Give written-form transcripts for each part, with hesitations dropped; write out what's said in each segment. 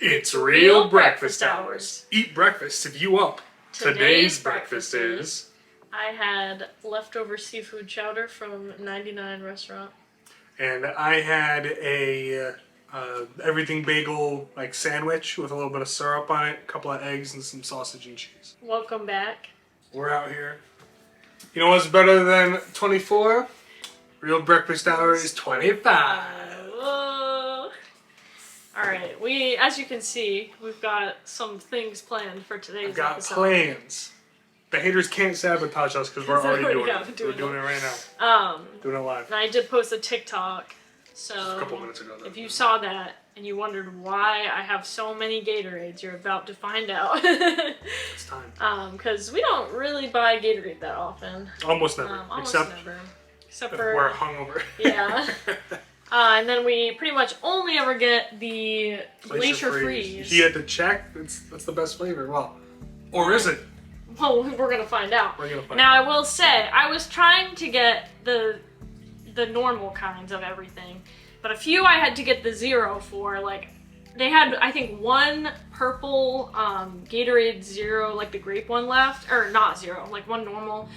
It's real breakfast hours. Eat breakfast if you up. Today's breakfast is... I had leftover seafood chowder from 99 restaurant. And I had a everything bagel like sandwich with a little bit of syrup on it, a couple of eggs, and some sausage and cheese. Welcome back. We're out here. You know what's better than 24? Real breakfast hour is 25. Whoa. Alright, as you can see, we've got some things planned for today's episode. I've got plans. The haters can't sabotage us because we're already doing it. We're doing it right now. Doing it live. And I did post a TikTok, so just a couple minutes ago. If you saw that and you wondered why I have so many Gatorades, you're about to find out. It's time. Because we don't really buy Gatorade that often. Almost never. Except for we're hungover. Yeah. And then we pretty much only ever get the Glacier Freeze. You had to check. That's the best flavor. Well, or is it? Well, we're gonna find out. Now, I will say, I was trying to get the normal kinds of everything, but a few I had to get the zero for. Like, they had, I think, one purple Gatorade Zero, like the grape one left, or not zero, like one normal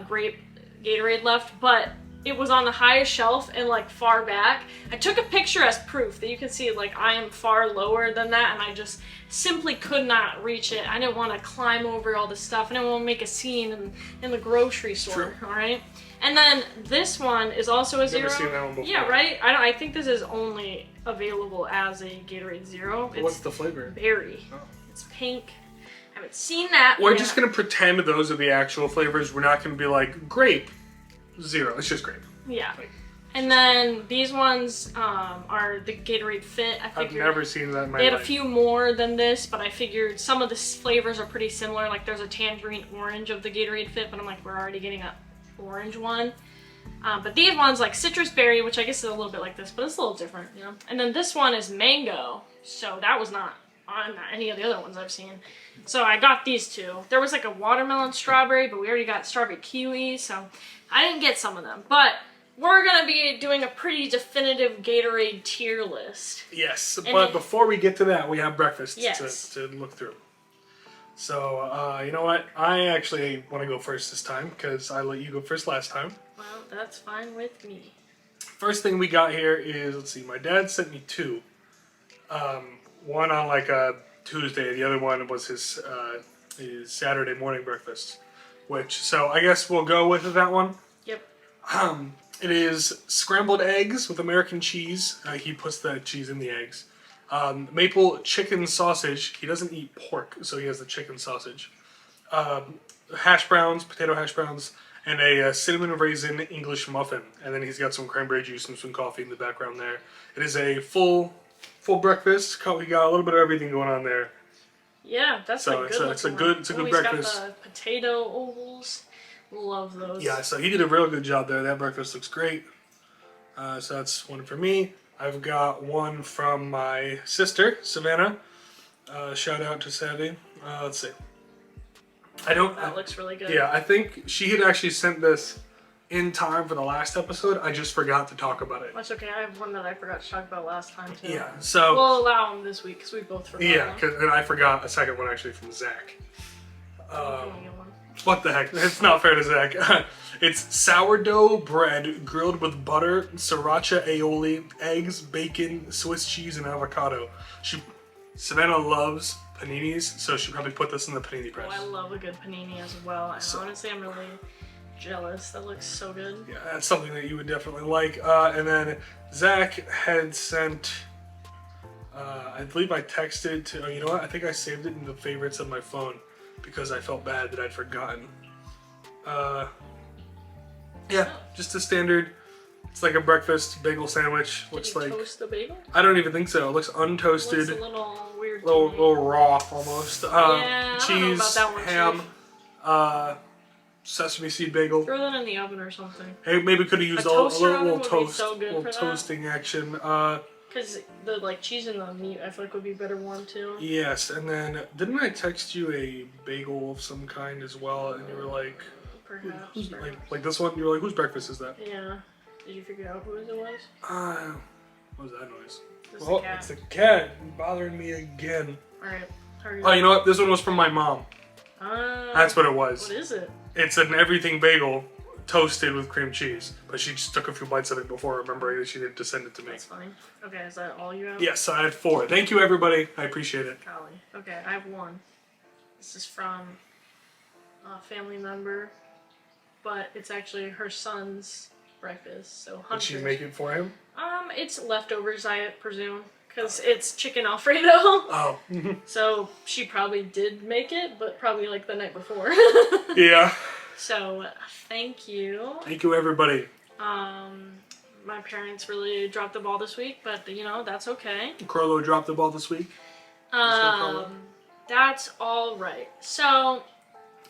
grape Gatorade left, but it was on the highest shelf and like far back. I took a picture as proof that you can see like I am far lower than that, and I just simply could not reach it. I didn't want to climb over all this stuff. I didn't want to make a scene in the grocery store. All right. And then this one is also a zero. Never seen that one before. Yeah, right. I think this is only available as a Gatorade Zero. What's the flavor? Berry. Oh. It's pink. I haven't seen that. We're just gonna pretend those are the actual flavors. We're not gonna be like grape. Zero. It's just grape. Yeah. And then these ones are the Gatorade Fit. I've never seen that in my life. They had a few more than this, but I figured some of the flavors are pretty similar. Like there's a tangerine orange of the Gatorade Fit, but I'm like, we're already getting an orange one. But these ones like citrus berry, which I guess is a little bit like this, but it's a little different, you know. And then this one is mango, so that was not on any of the other ones I've seen. So I got these two. There was like a watermelon strawberry, but we already got strawberry kiwi, so I didn't get some of them. But we're going to be doing a pretty definitive Gatorade tier list. Yes, but before we get to that, we have breakfast to look through. So, you know what? I actually want to go first this time because I let you go first last time. Well, that's fine with me. First thing we got here is, let's see, my dad sent me two. One on like a Tuesday, the other one was his Saturday morning breakfast. So I guess we'll go with that one. Yep. It is scrambled eggs with American cheese. He puts the cheese in the eggs. Maple chicken sausage. He doesn't eat pork, so he has the chicken sausage. Hash browns, potato hash browns, and a cinnamon raisin English muffin. And then he's got some cranberry juice and some coffee in the background there. It is a full breakfast. We got a little bit of everything going on there. Yeah, that's a good it's a good breakfast. He's got the potato ovals. Love those. Yeah, so he did a real good job there. That breakfast looks great. So that's one for me. I've got one from my sister, Savannah. Shout out to Savvy. Let's see. That looks really good. Yeah, I think she had actually sent this in time for the last episode. I just forgot to talk about it. That's okay. I have one that I forgot to talk about last time too. Yeah, so we'll allow him this week because we both forgot. Yeah, and I forgot a second one actually from Zach. What the heck? It's not fair to Zach. It's sourdough bread grilled with butter, sriracha aioli, eggs, bacon, Swiss cheese, and avocado. Savannah loves paninis, so she probably put this in the panini press. Oh, I love a good panini as well. And honestly, I'm really jealous. That looks so good. Yeah, that's something that you would definitely like. And then Zach had sent, I believe I texted to, you know what? I think I saved it in the favorites of my phone because I felt bad that I'd forgotten. Yeah, just a standard. It's like a breakfast bagel sandwich. Did you toast the bagel? I don't even think so. It looks untoasted. It looks a little weird. Little raw almost. Yeah, cheese, I don't know about that one, ham, sesame seed bagel. Throw that in the oven or something. Hey, maybe could have used a little toast, so good little toasting action. Because the cheese and the meat, I feel like would be better warm too. Yes, and then didn't I text you a bagel of some kind as well? And you were like, perhaps. Like this one? You were like, whose breakfast is that? Yeah. Did you figure out whose it was? What was that noise? It's Oh, the cat. it's the cat bothering me again. Alright. Oh, you know what? This one was from my mom. That's what it was. What is it? It's an everything bagel toasted with cream cheese. But she just took a few bites of it before remembering that she needed to send it to me. That's funny. Okay, is that all you have? Yes, I had 4. Thank you, everybody. I appreciate it. Golly. Okay, I have 1. This is from a family member, but it's actually her son's breakfast. So Did Hunter's. she make it for him? It's leftovers, I presume, because it's chicken Alfredo. Oh. So she probably did make it, but probably like the night before. Yeah. So thank you. Thank you, everybody. My parents really dropped the ball this week, but you know that's okay. Crollo dropped the ball this week. That's all right. So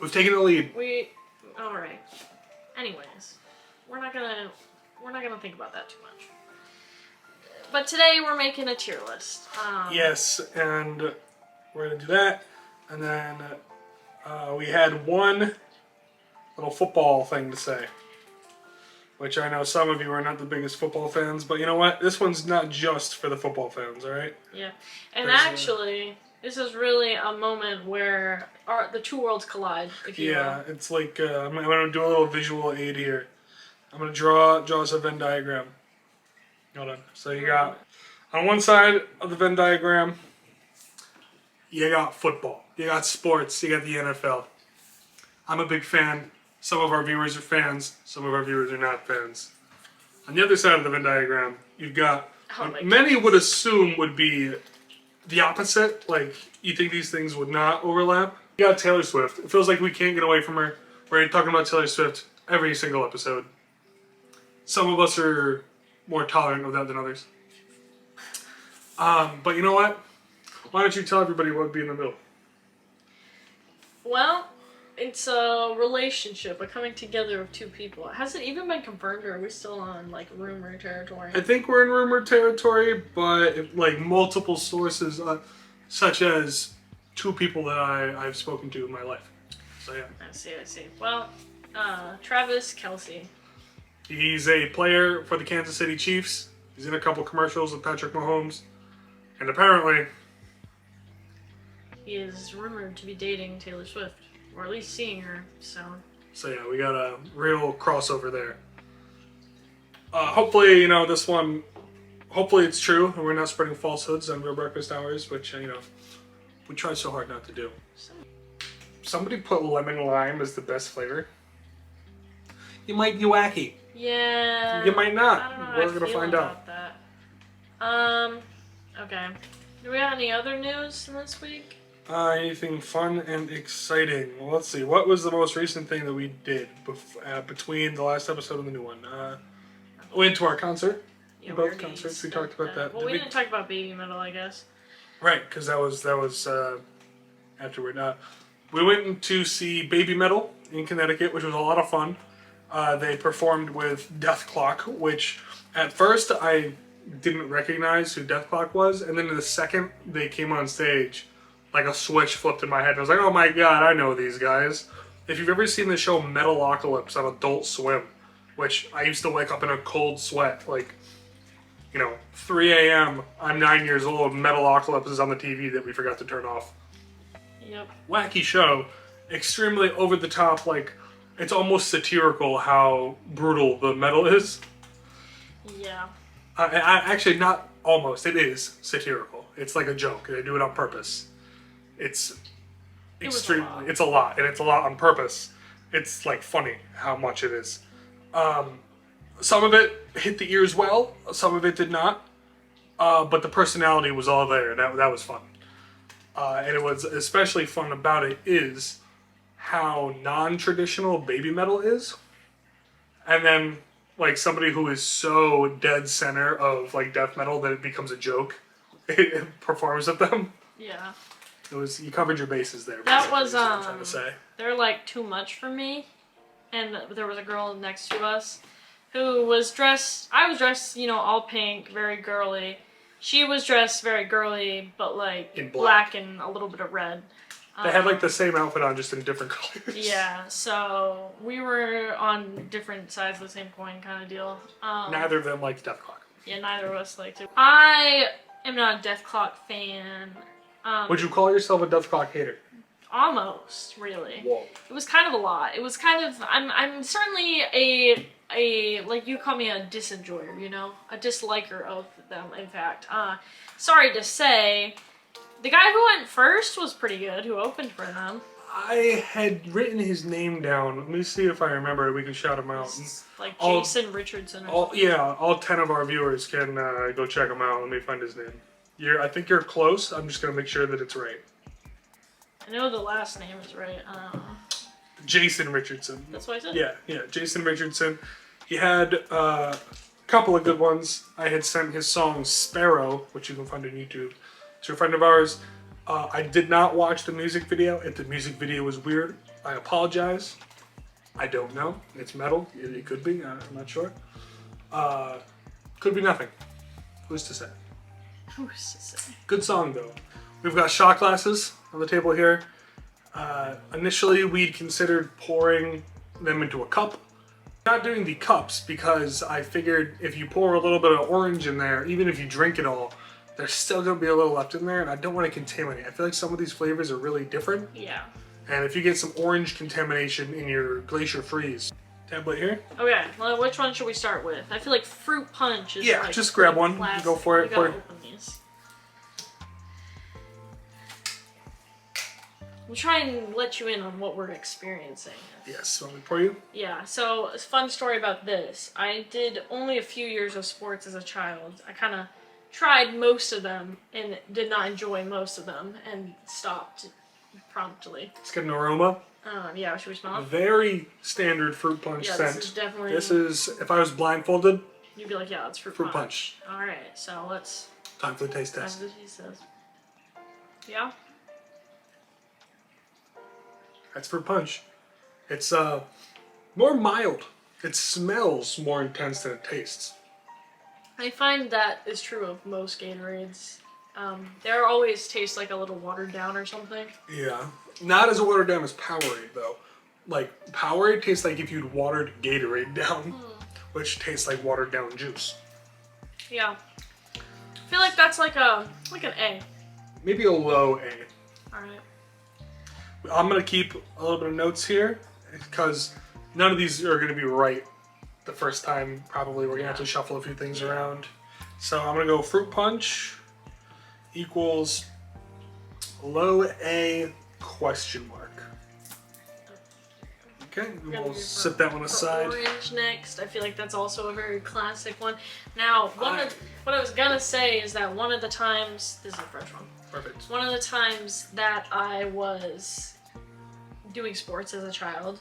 We've taken the lead. all right. Anyways, we're not gonna think about that too much. But today we're making a tier list. Yes, and we're gonna do that, and then we had one little football thing to say, which I know some of you are not the biggest football fans, but you know what? This one's not just for the football fans, all right? Yeah, and There's actually, this is really a moment where the two worlds collide. If you Yeah, will. it's like I'm gonna do a little visual aid here. I'm gonna draw us a Venn diagram. Hold on. So you got on one side of the Venn diagram, you got football, you got sports, you got the NFL. I'm a big fan. Some of our viewers are fans. Some of our viewers are not fans. On the other side of the Venn diagram, you've got what many would assume would be the opposite. Like, you think these things would not overlap. You got Taylor Swift. It feels like we can't get away from her. We're talking about Taylor Swift every single episode. Some of us are more tolerant of that than others. But you know what? Why don't you tell everybody what would be in the middle? Well, it's a relationship, a coming together of two people. Has it even been confirmed, or are we still on like rumor territory? I think we're in rumor territory, but like multiple sources, such as 2 people that I've spoken to in my life. So yeah. I see. Well, Travis Kelce. He's a player for the Kansas City Chiefs. He's in a couple commercials with Patrick Mahomes. And apparently, He is rumored to be dating Taylor Swift, or at least seeing her, so yeah, we got a real crossover there. Hopefully, you know, this one, hopefully it's true, and we're not spreading falsehoods on Real Breakfast Hours, which, you know, we try so hard not to do. Somebody put lemon lime as the best flavor. You might be wacky. yeah. You might not. I don't know how We're I gonna feel find out. about that. Okay. Do we have any other news this week? Anything fun and exciting? Well, let's see. What was the most recent thing that we did between the last episode and the new one? We went to our concert. Yeah, Both already concerts. We said talked about that. Well, we didn't talk about Baby Metal, I guess. Right, because that was afterward. We went to see Baby Metal in Connecticut, which was a lot of fun. They performed with Death Clock, which at first I didn't recognize who Death Clock was, and then in the second they came on stage, like a switch flipped in my head, and I was like, oh my god, I know these guys. If you've ever seen the show Metalocalypse on Adult Swim, which I used to wake up in a cold sweat, like, you know, 3 a.m., I'm 9 years old, Metalocalypse is on the TV that we forgot to turn off. Yep. Wacky show, extremely over the top, like, it's almost satirical how brutal the metal is. Yeah. Actually, not almost, it is satirical. It's like a joke, they do it on purpose. It's extremely, it's a lot, and it's a lot on purpose. It's like funny how much it is. Some of it hit the ears well, some of it did not. But the personality was all there. That was fun. And it was especially fun about it is how non-traditional Baby Metal is. And then like somebody who is so dead center of like death metal that it becomes a joke, it performs with them. Yeah. It was, you covered your bases there. That was is what I'm trying to say. They're like too much for me. And there was a girl next to us who was dressed, I was dressed, you know, all pink, very girly. She was dressed very girly, but like In black and a little bit of red. They had like the same outfit on, just in different colors. Yeah, so we were on different sides of the same coin kind of deal. Neither of them liked Death Clock. Yeah, neither of us liked it. I am not a Death Clock fan. Would you call yourself a Death Clock hater? Almost, really. Whoa. It was kind of a lot. It was kind of, I'm certainly a like you call me a disenjoyer, you know? A disliker of them, in fact. Sorry to say, the guy who went first was pretty good, who opened for them. I had written his name down. Let me see if I remember. We can shout him out. Like Jason Richardson or something. Yeah, all 10 of our viewers can go check him out. Let me find his name. I think you're close. I'm just going to make sure that it's right. I know the last name is right. Jason Richardson. That's what I said? Yeah, Jason Richardson. He had a couple of good ones. I had sent his song Sparrow, which you can find on YouTube, to a friend of ours. I did not watch the music video. If the music video was weird, I apologize. I don't know. It's metal. It could be. I'm not sure. Could be nothing. Who's to say? Who's to say? Good song, though. We've got shot glasses on the table here. Initially, we'd considered pouring them into a cup. Not doing the cups because I figured if you pour a little bit of orange in there, even if you drink it all, there's still going to be a little left in there, and I don't want to contaminate. I feel like some of these flavors are really different. Yeah. And if you get some orange contamination in your Glacier Freeze. Tablet here? Okay, well, which one should we start with? I feel like Fruit Punch is like just grab one. classic. Go for it. We gotta open these. We'll try and let you in on what we're experiencing. Yes, want me to pour you? Yeah, so a fun story about this. I did only a few years of sports as a child. I kind of tried most of them and did not enjoy most of them and stopped promptly. It's got an aroma. Yeah, should we smell it? Very standard fruit punch Yeah, scent. this is definitely... This is, if I was blindfolded, You'd be like, yeah, it's fruit punch. Alright, so let's... Time for the taste test. Yeah? That's fruit punch. It's more mild. It smells more intense than it tastes. I find that is true of most Gatorades. They always taste like a little watered down or something. Yeah. Not as watered down as Powerade, though. Like, Powerade tastes like if you'd watered Gatorade down, which tastes like watered down juice. Yeah. I feel like that's like an A. Maybe a low A. Alright. I'm going to keep a little bit of notes here, because none of these are going to be right the first time, probably. We're going to have to shuffle a few things around. So I'm going to go fruit punch equals low A question mark. Okay, we'll set that one aside. Orange next. I feel like that's also a very classic one. Now, what I was gonna say is that one of the times, this is a fresh one. Perfect. One of the times that I was doing sports as a child,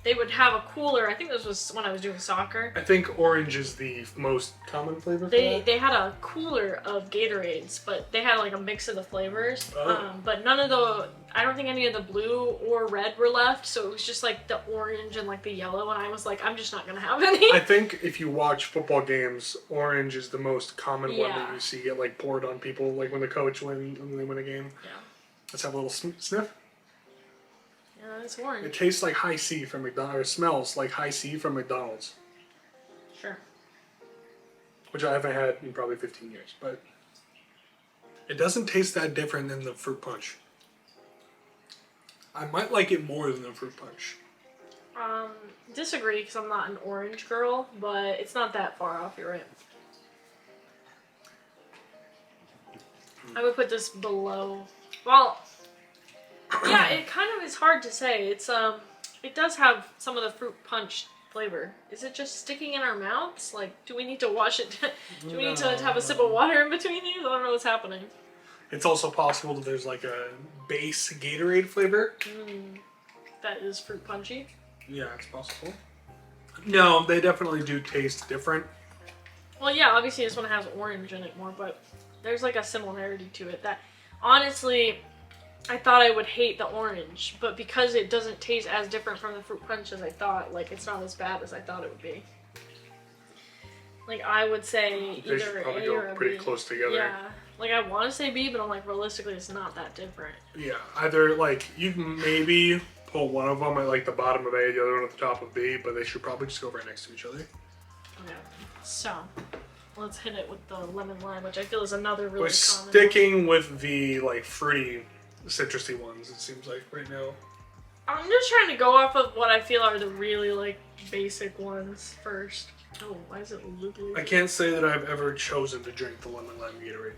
they would have a cooler. I think this was when I was doing soccer. I think orange is the most common flavor for that. They had a cooler of Gatorades, but they had like a mix of the flavors. Oh. But none of the, I don't think any of the blue or red were left, so it was just like the orange and like the yellow, and I was like, I'm just not gonna have any. I think if you watch football games, orange is the most common one that Yeah. you see get like poured on people, like when the coach when they win a game. Yeah. Let's have a little sniff. Yeah, it's orange. It tastes like high C from McDonald's, or smells like high C from McDonald's, Sure. which I haven't had in probably 15 years, but it doesn't taste that different than the fruit punch. I might like it more than the fruit punch. Disagree because I'm not an orange girl, but it's not that far off. You're right. I would put this below. Well, yeah, it kind of is hard to say. It's it does have some of the fruit punch flavor. Is it just sticking in our mouths? Like, do we need to wash it? Do we need to have a sip of water in between these? I don't know what's happening. It's also possible that there's like a base Gatorade flavor. That is fruit punchy. Yeah, it's possible. No, they definitely do taste different. Well, yeah, obviously this one has orange in it more, but there's like a similarity to it that, honestly, I thought I would hate the orange, but because it doesn't taste as different from the fruit punch as I thought, like, it's not as bad as I thought it would be. Like, I would say They either should probably A or go a pretty B. close together. Yeah. Like, I want to say B, but I'm like, realistically, it's not that different. Yeah, either like you can maybe pull one of them at like the bottom of A, the other one at the top of B, but they should probably just go right next to each other. Okay. So, let's hit it with the lemon lime, which I feel is another really We're common sticking with the like fruity, citrusy ones. It seems like right now. I'm just trying to go off of what I feel are the really like basic ones first. Oh, why is it loopy? I can't say that I've ever chosen to drink the lemon lime Gatorade.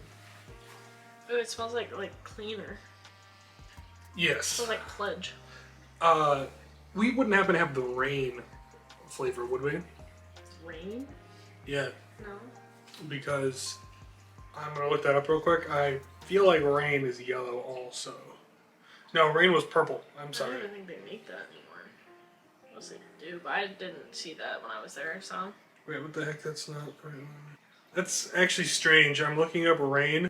Oh, it smells like cleaner. It Yes. smells like Pledge. We wouldn't happen to have the rain flavor, would we? Rain? Yeah, No. because I'm gonna look that up real quick. I feel like rain is yellow also. No, rain was purple. I'm I sorry. don't even think they make that anymore. Unless they do, but I didn't see that when I was there, so. Wait, what the heck? That's not. That's actually strange. I'm looking up rain.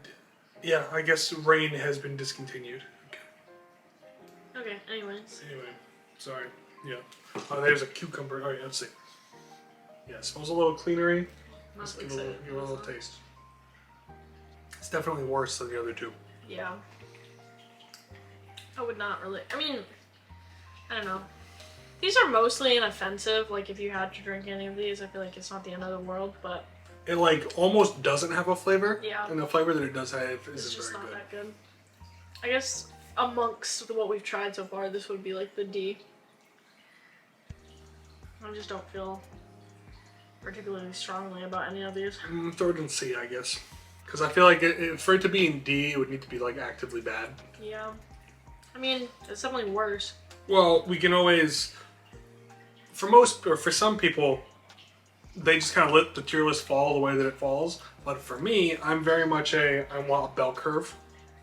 Yeah, I guess rain has been discontinued. Okay. Okay, anyways. Anyway, sorry. Yeah. Oh, there's a cucumber. All right, let's see. Yeah, it smells a little cleanery. Let's give it a little taste. It's definitely worse than the other two. Yeah. I would not really. I mean, I don't know. These are mostly inoffensive. Like, if you had to drink any of these, I feel like it's not the end of the world, but. It, like, almost doesn't have a flavor. Yeah. And the flavor that it does have It's isn't just very not good. that good. I guess amongst what we've tried so far, this would be like the D. I just don't feel particularly strongly about any of these. Throw it in C, I guess. Because I feel like for it to be in D, it would need to be, like, actively bad. Yeah. I mean, it's definitely worse. Well, we can always... For some people, they just kind of let the tier list fall the way that it falls. But for me, I'm very much I want a bell curve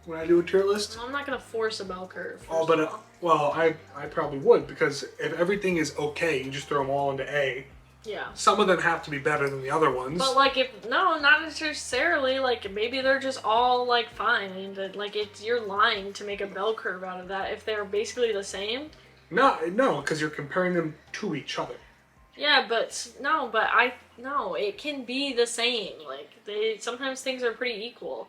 when I do a tier list. I'm not gonna force a bell curve. Oh, but well, I probably would, because if everything is okay, you just throw them all into A. Yeah. Some of them have to be better than the other ones. But like, not necessarily. Like, maybe they're just all like fine. I mean, like, you're lying to make a bell curve out of that if they're basically the same. No, because you're comparing them to each other. Yeah, but it can be the same. Like, sometimes things are pretty equal.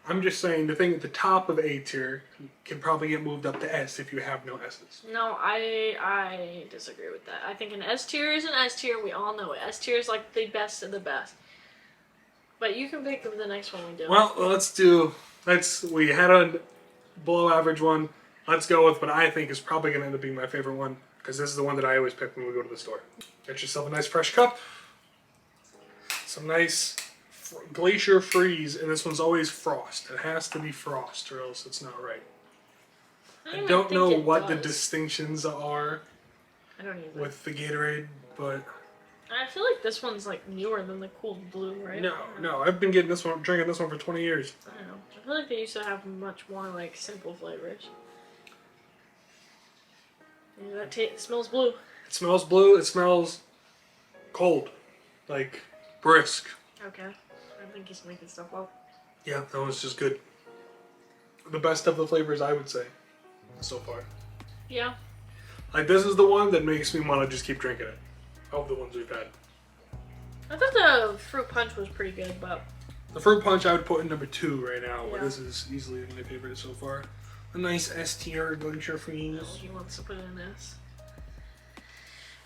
I'm just saying the thing at the top of A tier can probably get moved up to S if you have no S's. No, I disagree with that. I think an S tier is an S tier. We all know it. S tier is like the best of the best. But you can pick the next one we do. Well, we had a below average one. Let's go with what I think is probably going to end up being my favorite one, because this is the one that I always pick when we go to the store. Get yourself a nice fresh cup. Some nice Glacier Freeze, and this one's always Frost. It has to be Frost or else it's not right. I don't know what the distinctions are I don't either. with the Gatorade, but... I feel like this one's like newer than the cool blue, right? No, I've been drinking this one for 20 years. I don't know. I feel like they used to have much more like simple flavors. Yeah, it smells blue. It smells blue, it smells cold. Like, brisk. Okay. I think he's making stuff up. Yeah, that one's just good. The best of the flavors, I would say, so far. Yeah. Like, this is the one that makes me want to just keep drinking it. Of the ones we've had. I thought the fruit punch was pretty good, but... The fruit punch I would put in number 2 right now, but Yeah. this is easily my favorite so far. A nice S tier Glacier Freeze. He wants to put it in this.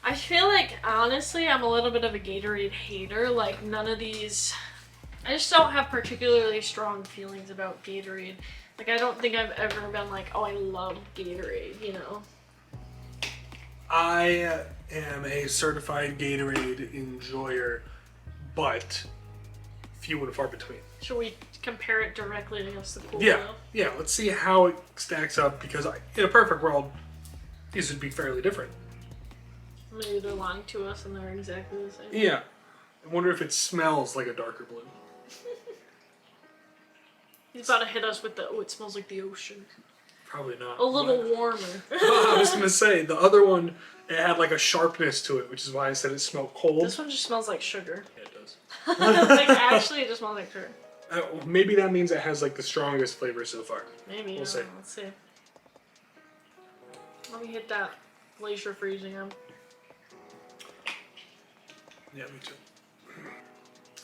I feel like, honestly, I'm a little bit of a Gatorade hater. Like, none of these... I just don't have particularly strong feelings about Gatorade. Like, I don't think I've ever been like, oh, I love Gatorade, you know? I am a certified Gatorade enjoyer, but few and far between. Should we compare it directly against the cool Yeah, Blue? yeah. Let's see how it stacks up, because in a perfect world, these would be fairly different. Maybe they're lying to us and they're exactly the same. Yeah. I wonder if it smells like a darker blue. He's about to hit us with the, it smells like the ocean. Probably not. A little warmer. I was gonna say, the other one, it had like a sharpness to it, which is why I said it smelled cold. This one just smells like sugar. Yeah, it does. Like, actually, it just smells like sugar. Maybe that means it has like the strongest flavor so far. Maybe. We'll see. Let's see. Let me hit that Glacier Freeze again. Yeah, me too.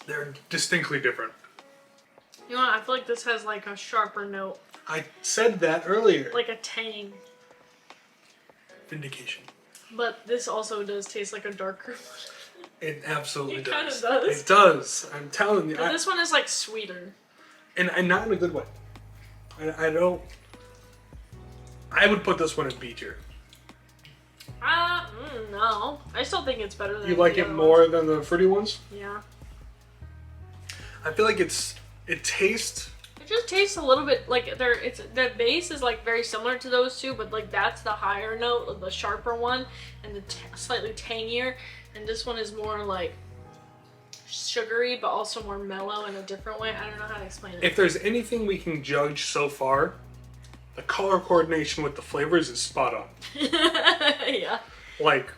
They're distinctly different. You know what? I feel like this has like a sharper note. I said that earlier. Like a tang. Vindication. But this also does taste like a darker one. It absolutely It kind does. of does. It does. I'm telling you. But this one is like sweeter. And not in a good way. I don't. I would put this one in B tier. No. I still think it's better than You like the it other more ones. than the fruity ones? Yeah. I feel like it tastes. It just tastes a little bit like the base is like very similar to those two, but like that's the higher note, the sharper one, and the slightly tangier, and this one is more like sugary, but also more mellow in a different way. I don't know how to explain it. If there's anything we can judge so far, the color coordination with the flavors is spot on. Yeah. Like,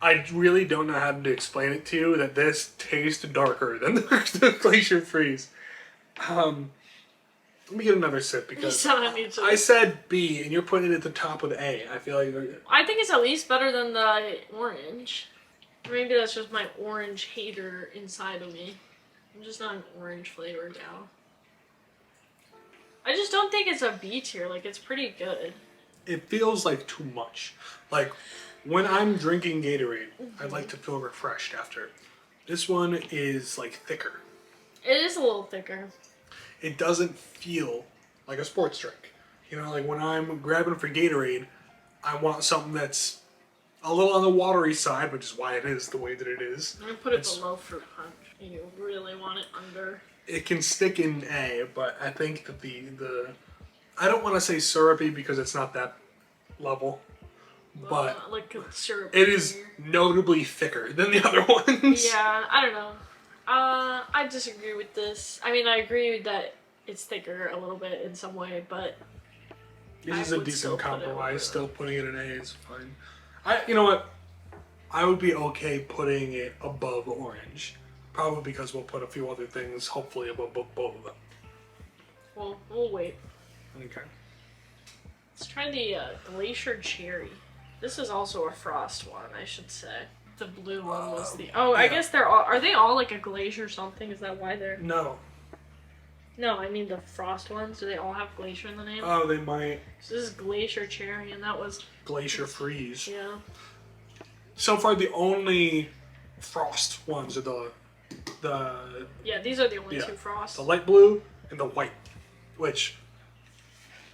I really don't know how to explain it to you that this tastes darker than the Glacier Freeze. Let me get another sip because I said B and you're putting it at the top with A. I feel like I think it's at least better than the orange. Maybe that's just my orange hater inside of me. I'm just not an orange flavor gal. I just don't think it's a B tier. Like, it's pretty good. it feels like too much. Like when I'm drinking Gatorade, I like to feel refreshed after. This one is like thicker. It is a little thicker. It doesn't feel like a sports drink. You know, like when I'm grabbing for Gatorade, I want something that's a little on the watery side, which is why it is the way that it is. I'm gonna put it below fruit punch. You really want it under. It can stick in A, but I think that the I don't want to say syrupy because it's not that level, but like syrup. it is notably thicker than the other ones. Yeah, I don't know. I disagree with this. I mean, I agree that it's thicker a little bit in some way, but This is a decent compromise. Still putting it in A is fine. You know what? I would be okay putting it above orange. Probably because we'll put a few other things, hopefully above both of them. Well, we'll wait. Okay. Let's try the Glacier Cherry. This is also a frost one, I should say. The blue one was the... Oh, I guess they're all... Are they all like a glacier something? Is that why they're... No. No, I mean the frost ones. Do they all have glacier in the name? Oh, they might. So this is Glacier Cherry, and that was... Glacier Freeze. Yeah. So far, the only frost ones are the Yeah, these are the only two frosts. the light blue and the white. Which,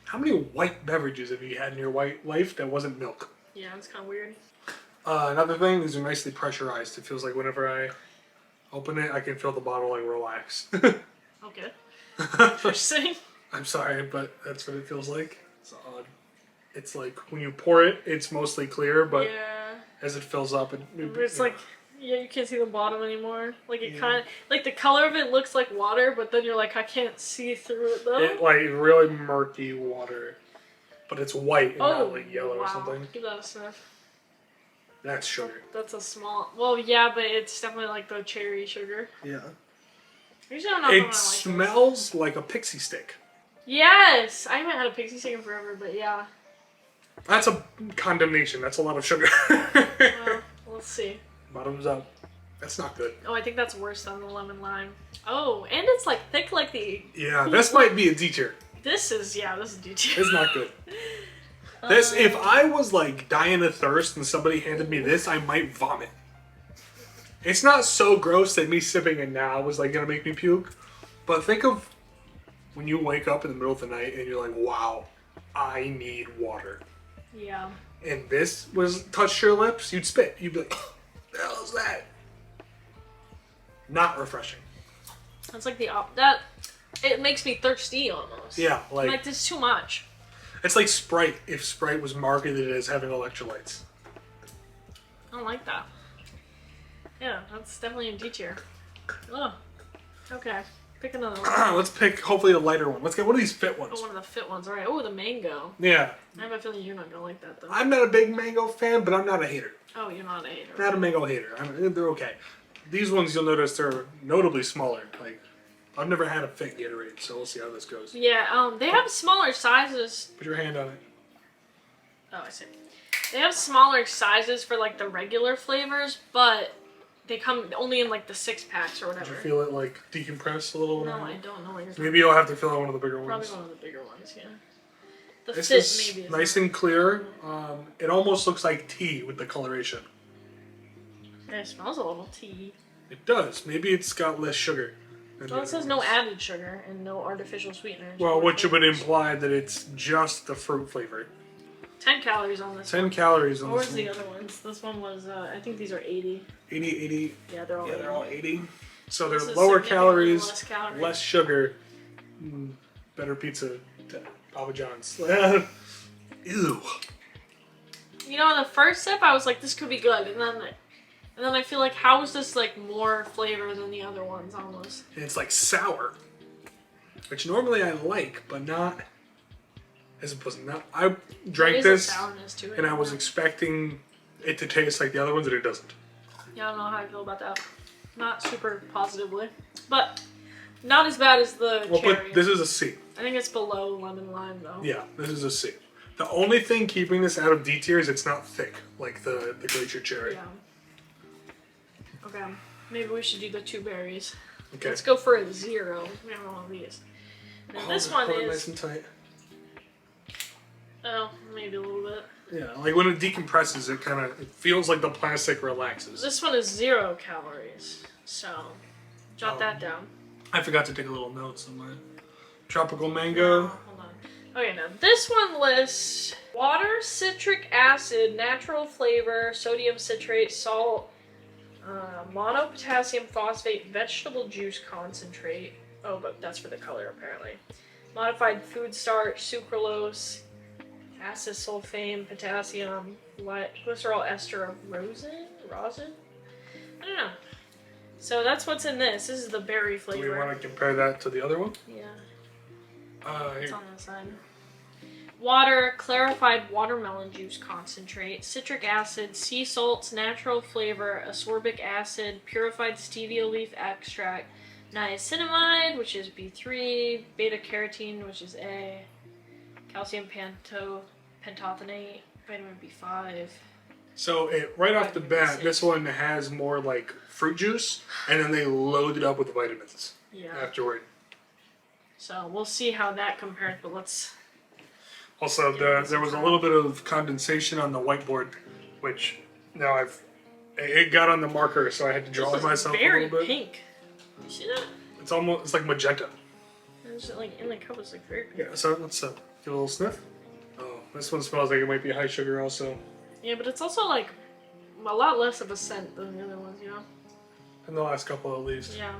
how many white beverages have you had in your white life that wasn't milk? Yeah, it's kind of weird. Another thing, these are nicely pressurized. It feels like whenever I open it, I can feel the bottle like relax. Okay. Interesting. I'm sorry, but that's what it feels like. It's odd. It's like when you pour it, it's mostly clear, but as it fills up, it's like, you can't see the bottom anymore. Like it kind of, like the color of it looks like water, but then you're like, I can't see through it though. It like really murky water, but it's white and not like yellow or something. Give that a sniff. That's sugar. That's a small. Well, yeah, but it's definitely like the cherry sugar. Yeah. Usually I'm not It like smells like a pixie stick. Yes, I haven't had a pixie stick in forever, but yeah. That's a condemnation. That's a lot of sugar. Well, let's see. Bottoms up. That's not good. Oh, I think that's worse than the lemon lime. Oh, and it's like thick like the... Yeah, this might be a D tier. This is D tier. It's not good. This, if I was like dying of thirst and somebody handed me this, I might vomit. It's not so gross that me sipping it now was like gonna make me puke. But think of when you wake up in the middle of the night and you're like, wow, I need water. Yeah. And this was touched your lips, you'd spit. You'd be like, what the hell is that? Not refreshing. That's like it makes me thirsty almost. Yeah, like this is too much. It's like Sprite if Sprite was marketed as having electrolytes. I don't like that. Yeah, that's definitely a D tier. Oh, okay. Pick another one. Let's pick hopefully a lighter one. Let's get one of these fit ones. Oh, one of the fit ones. All right. Oh, the mango. Yeah. I have a feeling you're not gonna like that though. I'm not a big mango fan, but I'm not a hater. Oh, you're not a hater. Not a mango hater. They're okay. These ones you'll notice they're notably smaller. Like I've never had a fit Gatorade, so we'll see how this goes. Yeah. They have smaller sizes. Put your hand on it. Oh, I see. They have smaller sizes for like the regular flavors, but they come only in like the 6-packs or whatever. Did you feel it like decompress a little? No, I don't know what you're talking Maybe you'll have to fill out one of the bigger Probably ones. one of the bigger ones, yeah. The This fit is maybe is nice and clear. It almost looks like tea with the coloration. It smells a little tea. It does. Maybe it's got less sugar. Well, it says no added sugar and no artificial sweeteners. Well, which would imply that it's just the fruit flavor. 10 calories on this 10 one. calories on What this was one. the other ones? This one was, I think these are 80. 80. Yeah, they're all 80. They're all 80. So This they're is lower significantly calories, less sugar. Better pizza than Papa John's. Ew. You know, in the first sip, I was like, this could be good. And then I feel like, how is this like more flavor than the other ones almost? And it's like sour. Which normally I like, but not as opposed to not. I drank There this is a sourness to it, and I was expecting it to taste like the other ones and it doesn't. Yeah, I don't know how I feel about that. Not super positively. But not as bad as the cherry. But this is a C. I think it's below lemon lime though. Yeah, this is a C. The only thing keeping this out of D tier is it's not thick like the Glacier Cherry. Yeah. Okay. Maybe we should do the 2 berries. Okay. Let's go for a 0. We have one of these. And then this one hold it is. nice and tight. Oh, maybe a little bit. Yeah, like when it decompresses, it feels like the plastic relaxes. This one is 0 calories. So, jot that down. I forgot to take a little note somewhere. Tropical mango. Hold on. Okay, now this one lists water, citric acid, natural flavor, sodium citrate, salt, monopotassium phosphate, vegetable juice concentrate. Oh, but that's for the color apparently. Modified food starch, sucralose, acesulfame, potassium, glycerol ester of rosin? I don't know. So that's what's in this. This is the berry Do flavor. we want to compare that to the other one? Yeah. Here. It's on the side. Water, clarified watermelon juice concentrate, citric acid, sea salts, natural flavor, ascorbic acid, purified stevia leaf extract, niacinamide, which is B3, beta carotene, which is A, calcium pantothenate, vitamin B5. So right off the bat, this one has more like fruit juice, and then they load it up with vitamins afterward. So we'll see how that compares, but let's... Also, there was a little bit of condensation on the whiteboard, which now it got on the marker, so I had to draw it myself a very little bit. pink. You see that? It's like magenta. It's like in the cup, it's like very pink. Yeah, so let's give it a little sniff. Oh, this one smells like it might be high sugar also. Yeah, but it's also like a lot less of a scent than the other ones, you know? In the last couple at least. Yeah.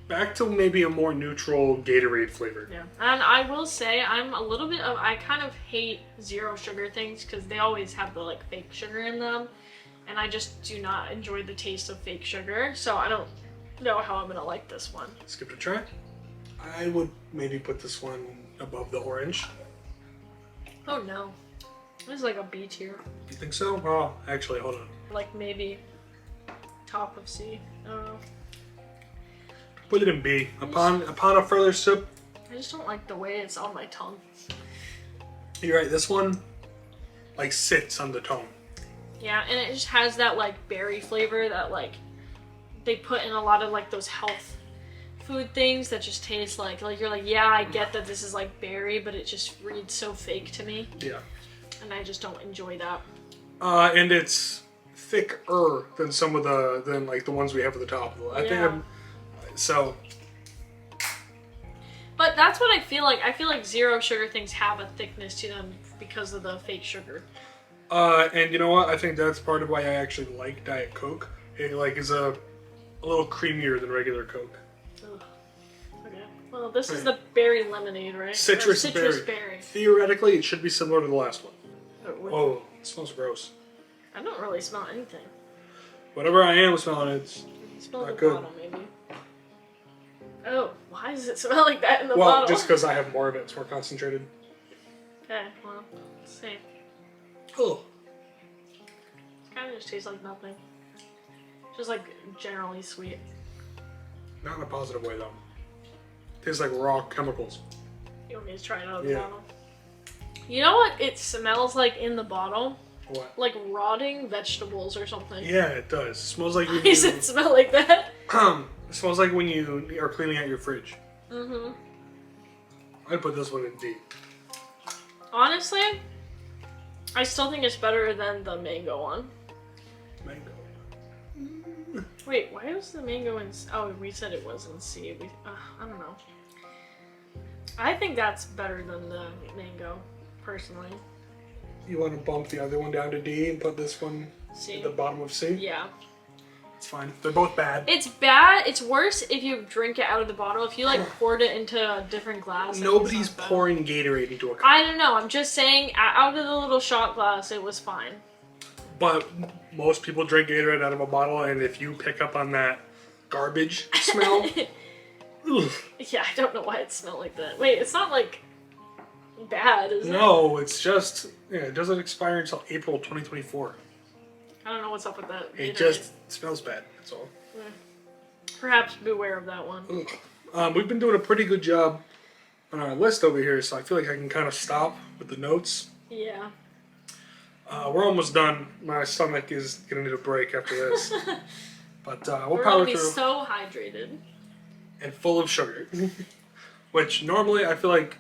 Back to maybe a more neutral Gatorade flavor. Yeah. And I will say, I kind of hate 0 sugar things because they always have the like fake sugar in them. And I just do not enjoy the taste of fake sugar. So I don't know how I'm going to like this one. Let's give it a try. I would maybe put this one above the orange. Oh no. This is like a B tier. You think so? Oh, actually, hold on. Like maybe top of C. I don't know. Put it in B. Upon a further sip. I just don't like the way it's on my tongue. You're right. This one like sits on the tongue. Yeah, and it just has that like berry flavor that like they put in a lot of like those health food things that just taste like you're like, yeah, I get that this is like berry, but it just reads so fake to me. Yeah. And I just don't enjoy that. And it's thicker than some of the ones we have at the top. So. But that's what I feel like. I feel like 0 sugar things have a thickness to them because of the fake sugar. And you know what? I think that's part of why I actually like Diet Coke. It is a little creamier than regular Coke. Ugh. Okay. Well, this is the berry lemonade, right? Citrus berry. Theoretically, it should be similar to the last one. Whoa, it smells gross. I don't really smell anything. Whatever I am smelling, it's You smell not the good. bottle, maybe. Oh, why does it smell like that in the well, bottle? just because I have more of it, it's more concentrated. Okay, well, let's see. Oh. It kind of just tastes like nothing. Just like generally sweet. Not in a positive way, though. Tastes like raw chemicals. You want me to try it out of the bottle? You know what it smells like in the bottle? What? Like rotting vegetables or something. Yeah, it does. It smells like Why does it smell like that? It smells like when you are cleaning out your fridge. Mm-hmm. I'd put this one in D. Honestly, I still think it's better than the mango one. Mango. Wait, why was the mango in... Oh, we said it was in C. I don't know. I think that's better than the mango, personally. You want to bump the other one down to D and put this one C. at the bottom of C? Yeah. It's fine. They're both bad. It's bad. It's worse if you drink it out of the bottle. If you like poured it into a different glass. Nobody's pouring Gatorade into a cup. I don't know. I'm just saying, out of the little shot glass, it was fine. But most people drink Gatorade out of a bottle, and if you pick up on that garbage smell, yeah, I don't know why it smelled like that. Wait, it's not like bad, is it? No, it's just it doesn't expire until April 2024. I don't know what's up with that. It just smells bad. That's all. Perhaps beware of that one. We've been doing a pretty good job on our list over here, so I feel like I can kind of stop with the notes. Yeah. We're almost done. My stomach is gonna need a break after this, but we'll We're power gonna be through. so hydrated. And full of sugar, which normally I feel like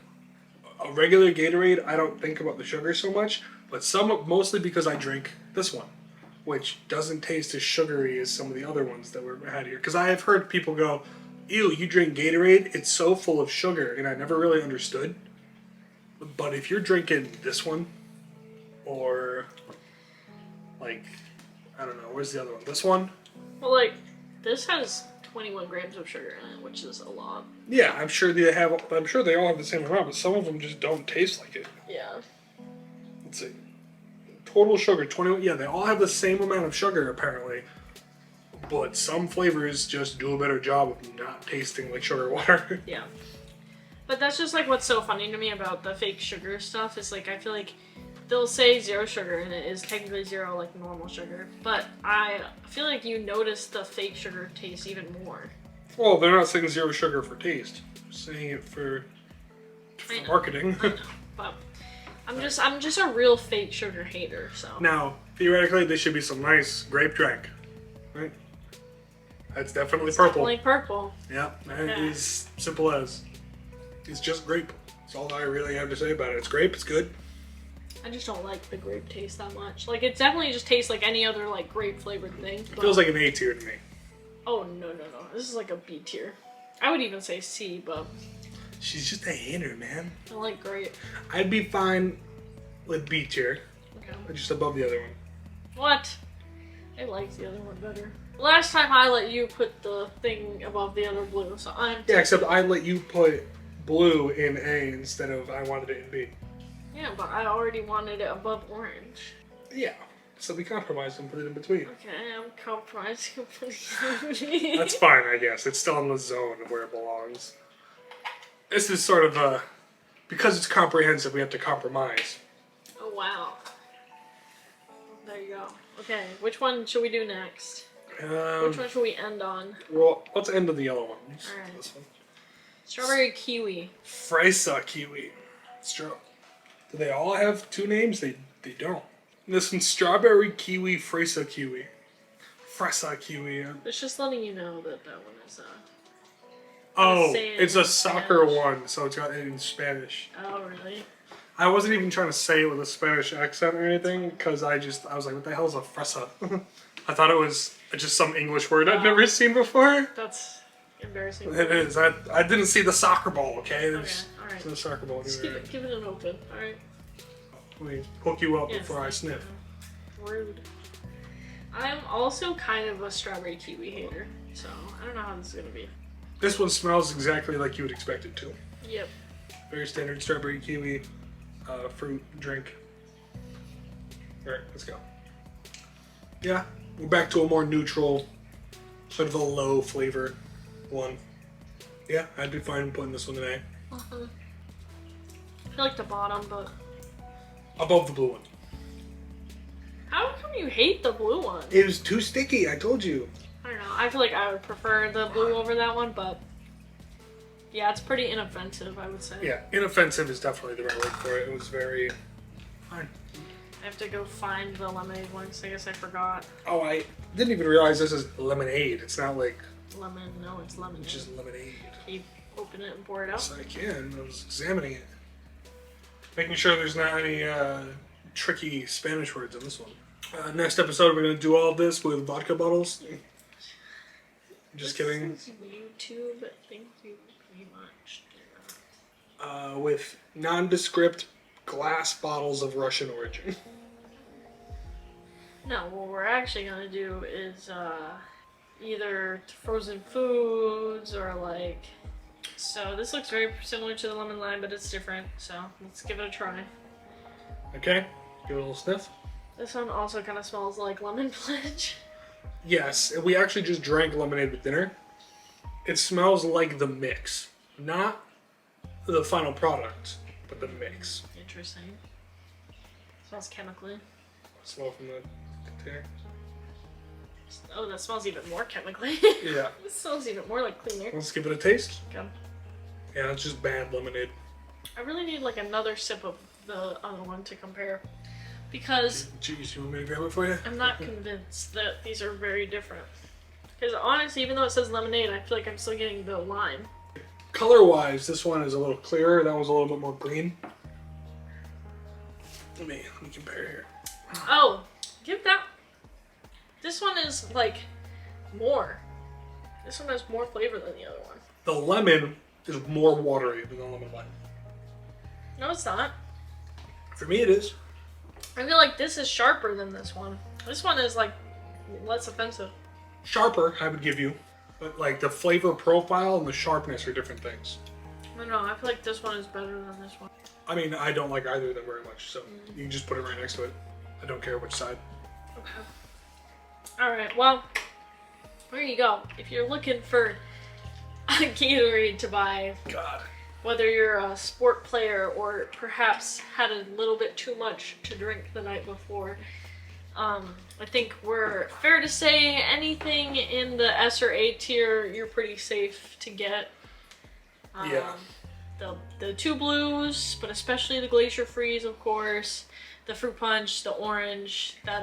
a regular Gatorade, I don't think about the sugar so much, but mostly because I drink this one, which doesn't taste as sugary as some of the other ones that we had here. Because I have heard people go, "Ew, you drink Gatorade? It's so full of sugar," and I never really understood. But if you're drinking this one, or like, I don't know, where's the other one? This one? Well, like, this has 21 grams of sugar in it, which is a lot. Yeah, I'm sure they all have the same amount, but some of them just don't taste like it. Yeah. Let's see. Total sugar, 21. Yeah, they all have the same amount of sugar, apparently. But some flavors just do a better job of not tasting like sugar water. Yeah. But that's just, like, what's so funny to me about the fake sugar stuff is, like, I feel like they'll say 0 sugar, and it is technically 0 like normal sugar. But I feel like you notice the fake sugar taste even more. Well, they're not saying 0 sugar for taste. They're saying it for marketing. I know, but I'm just a real fake sugar hater. So now, theoretically, this should be some nice grape drink, right? That's definitely purple. Definitely purple. Yeah, that is simple as. It's just grape. That's all I really have to say about it. It's grape. It's good. I just don't like the grape taste that much. Like, it definitely just tastes like any other, like, grape flavored thing. It feels like an A tier to me. Oh, no. This is like a B tier. I would even say C, but... She's just a hater, man. I like grape. I'd be fine with B tier. Okay. Just above the other one. What? I like the other one better. Last time I let you put the thing above the other blue, so I'm... Yeah, except I let you put blue in A instead of I wanted it in B. Yeah, but I already wanted it above orange. Yeah, so we compromised and put it in between. Okay, I'm compromising. Putting That's fine, I guess. It's still in the zone of where it belongs. This is sort of a... Because it's comprehensive, we have to compromise. Oh, wow. There you go. Okay, which one should we do next? Which one should we end on? Well, let's end on the yellow one. Alright. This one. Strawberry kiwi. Fresa kiwi. Do they all have two names? They don't. This one's strawberry kiwi, fresa kiwi. Fresa kiwi. It's just letting you know that that one is Oh, say it it's in a soccer Spanish. one, so it's got it in Spanish. Oh, really? I wasn't even trying to say it with a Spanish accent or anything, because I was like, what the hell is a fresa? I thought it was just some English word I'd never seen before. That's embarrassing. It is. I didn't see the soccer ball, okay? Okay, alright. There's no soccer ball Just anywhere. give it an open, alright? Let me hook you up Yes, before I thank sniff. you. Rude. I'm also kind of a strawberry kiwi hater, so I don't know how this is gonna be. This one smells exactly like you would expect it to. Yep. Very standard strawberry kiwi fruit drink. Alright, let's go. Yeah, we're back to a more neutral, sort of a low flavor one. Yeah, I'd be fine putting this one in A. I feel like the bottom, but Above the blue one. how come you hate the blue one? It was too sticky, I told you. I don't know. I feel like I would prefer the blue over that one, but yeah, it's pretty inoffensive, I would say. Yeah, inoffensive is definitely the right word for it. It was very fine. I have to go find the lemonade one, because I guess I forgot. Oh, I didn't even realize this is lemonade. It's not like Lemon, no, it's lemonade. it's just lemonade. Can you open it and pour it out? Yes, I can. I was examining it. Making sure there's not any tricky Spanish words in this one. Next episode, we're going to do all of this with vodka bottles. Just kidding. This is YouTube. Thank you very much. With nondescript glass bottles of Russian origin. No, what we're actually gonna do is either frozen foods or like. So this looks very similar to the lemon lime, but it's different. So let's give it a try. Okay, give it a little sniff. This one also kind of smells like lemon pledge. Yes, we actually just drank lemonade with dinner. It smells like the mix, not the final product, but the mix. Interesting. Smells chemically. Smell from the container. Oh, that smells even more chemically. Yeah. It smells even more like cleaner. Let's give it a taste. Okay. Yeah, it's just bad lemonade. I really need like another sip of the other one to compare. Because Jeez, you want me to grab it for you? I'm not convinced that these are very different. Because honestly, even though it says lemonade, I feel like I'm still getting the lime. Color-wise, this one is a little clearer. That one's a little bit more green. Let me compare here. Oh, give that. This one is like more. This one has more flavor than the other one. The lemon is more watery than the lemon lime. No, it's not. For me, it is. I feel like this is sharper than this one. This one is like less offensive. Sharper, I would give you. But like the flavor profile and the sharpness are different things. I don't know. I feel like this one is better than this one. I mean, I don't like either of them very much, so you can just put it right next to it. I don't care which side. Okay. Alright, well, there you go. If you're looking for a Gatorade to buy, God. whether you're a sport player or perhaps had a little bit too much to drink the night before, I think we're fair to say anything in the S or A tier, you're pretty safe to get. Yeah. The two blues, but especially the Glacier Freeze, of course. The fruit punch, the orange, that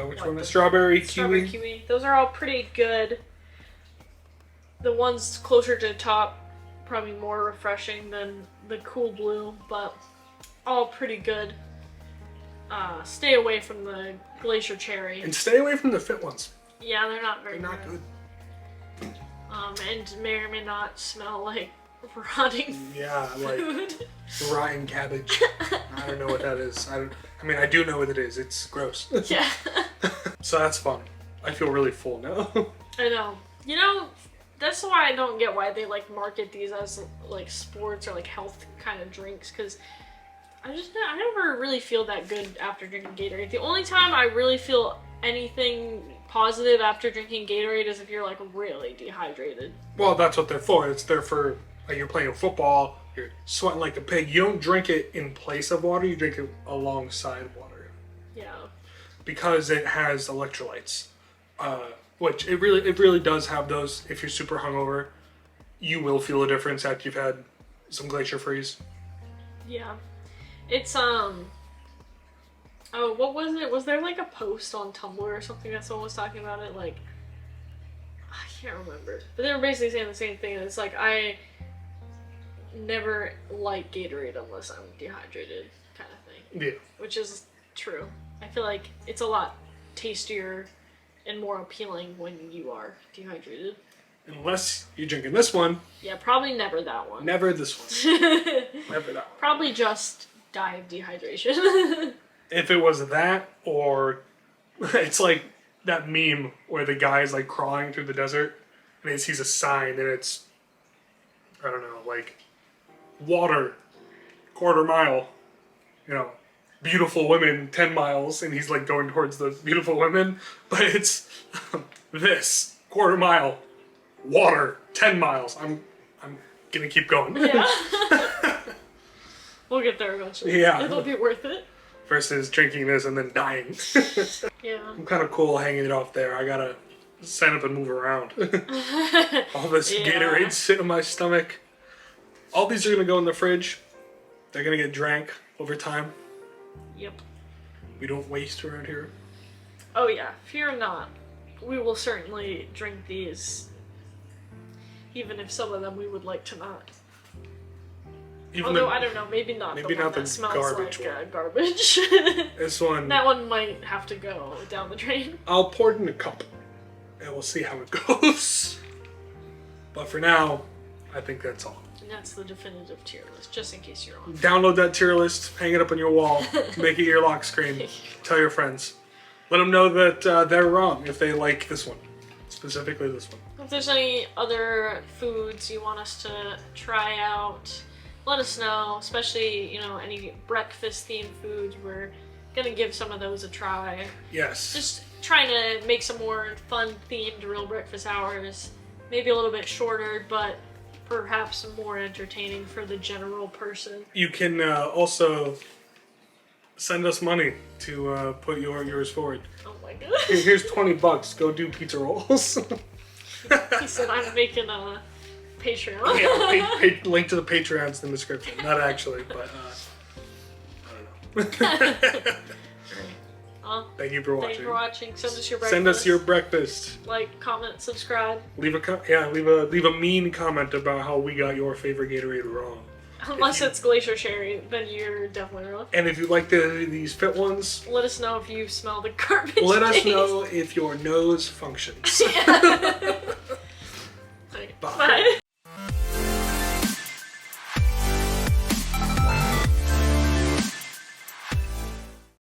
Which one? The strawberry strawberry kiwi? kiwi. Those are all pretty good. The ones closer to the top, probably more refreshing than the cool blue, but all pretty good. Stay away from the Glacier Cherry. And stay away from the fit ones. Yeah, they're not very They're not good. And may or may not smell like rotting Yeah, like food. rotten cabbage. I don't know what that is. I mean, I do know what it is. It's gross. Yeah. So that's fun. I feel really full now. I know. You know, that's why I don't get why they like market these as like sports or like health kind of drinks, because I never really feel that good after drinking Gatorade. The only time I really feel anything positive after drinking Gatorade is if you're like really dehydrated. Well, that's what they're for. It's there for, like, you're playing football, you're sweating like a pig. You don't drink it in place of water, you drink it alongside water. Yeah. Because it has electrolytes. Which it really does have those. If you're super hungover, you will feel a difference after you've had some Glacier Freeze. Yeah. It's oh, what was it? Was there like a post on Tumblr or something that someone was talking about it? Like, I can't remember. But they were basically saying the same thing. And it's like, I never like Gatorade unless I'm dehydrated, kind of thing. Yeah. Which is true. I feel like it's a lot tastier and more appealing when you are dehydrated. Unless you're drinking this one. Yeah, probably never that one. Never this one. Never that one. Probably just die of dehydration. If it was that, or it's like that meme where the guy's like crawling through the desert and he sees a sign and it's, I don't know, like water, quarter mile, you know, beautiful women 10 miles, and he's like going towards the beautiful women, but it's this quarter mile, water 10 miles. I'm gonna keep going. Yeah. We'll get there eventually. Yeah. It'll be worth it. Versus drinking this and then dying. Yeah. I'm kind of cool hanging it off there. I gotta stand up and move around. All this Yeah. Gatorade sitting in my stomach. All these are gonna go in the fridge. They're gonna get drank over time. Yep. We don't waste around here. Oh yeah, fear not. We will certainly drink these, even if some of them we would like to not. Even Although, the- I don't know, maybe not maybe the one not the that smells garbage like one. garbage. This one, That one might have to go down the drain. I'll pour it in a cup. and we'll see how it goes. But for now, I think that's all. And that's the definitive tier list, just in case you're on. Download that tier list, hang it up on your wall, make it your lock screen. Tell your friends. Let them know that they're wrong if they like this one, specifically this one. If there's any other foods you want us to try out, let us know, especially, you know, any breakfast-themed foods. We're gonna give some of those a try. Yes. Just trying to make some more fun-themed real breakfast hours. Maybe a little bit shorter, but perhaps more entertaining for the general person. You can also send us money to put yours forward. Oh my Here's $20. Go do pizza rolls. He said I'm making a Patreon. Yeah, link to the Patreon's in the description. Not actually, but I don't know. Thank you for watching. Thank you for watching. Send us your breakfast. Send us your breakfast. Like, comment, subscribe. Leave a mean comment about how we got your favorite Gatorade wrong. Unless it's Glacier Cherry, then you're definitely wrong. And if you like these fit ones, let us know if you smell the garbage. let us know if your nose functions. Yeah.